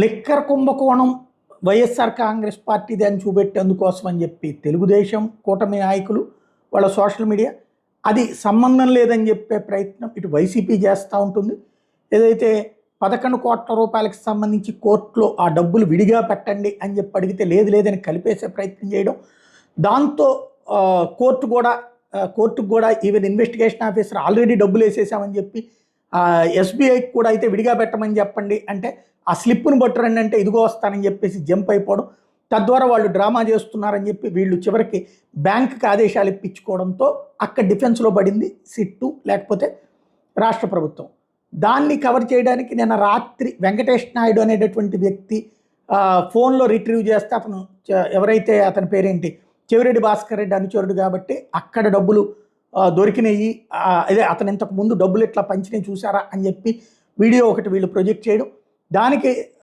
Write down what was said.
Liquor కుంభకోణం వైఎస్ఆర్ కాంగ్రెస్ పార్టీది అని చూపెట్టేందుకోసం అని చెప్పి తెలుగుదేశం కూటమి నాయకులు వాళ్ళ సోషల్ మీడియా అది సంబంధం లేదని చెప్పే ప్రయత్నం ఇటు వైసీపీ చేస్తూ ఉంటుంది. ఏదైతే 11 కోట్ల రూపాయలకు సంబంధించి కోర్టులో ఆ డబ్బులు విడిగా పెట్టండి అని చెప్పి అడిగితే లేదు లేదని కలిపేసే ప్రయత్నం చేయడం, దాంతో కోర్టుకు కూడా ఈవెన్ ఇన్వెస్టిగేషన్ ఆఫీసర్ ఆల్రెడీ డబ్బులు వేసేసామని చెప్పి ఎస్బీఐకి కూడా అయితే విడిగా పెట్టమని చెప్పండి అంటే ఆ స్లిప్ను పట్టురండి అంటే ఇదిగో వస్తానని చెప్పేసి జంప్ అయిపోవడం, తద్వారా వాళ్ళు డ్రామా చేస్తున్నారని చెప్పి వీళ్ళు చివరికి బ్యాంకుకి ఆదేశాలు ఇప్పించుకోవడంతో అక్కడ డిఫెన్స్లో పడింది సిట్టు లేకపోతే రాష్ట్ర ప్రభుత్వం. దాన్ని కవర్ చేయడానికి నిన్న రాత్రి వెంకటేష్ నాయుడు అనేటటువంటి వ్యక్తి ఫోన్లో రిట్రీవ్ చేస్తే అతను ఎవరైతే అతని పేరేంటి చెవిరెడ్డి భాస్కర్ రెడ్డి అనుచరుడు కాబట్టి అక్కడ డబ్బులు దొరికినాయి, అదే అతను ఇంతకు ముందు డబ్బులు ఇట్లా పంచినవి చూసారా అని చెప్పి వీడియో ఒకటి వీళ్ళు ప్రొజెక్ట్ చేయడం, దానికి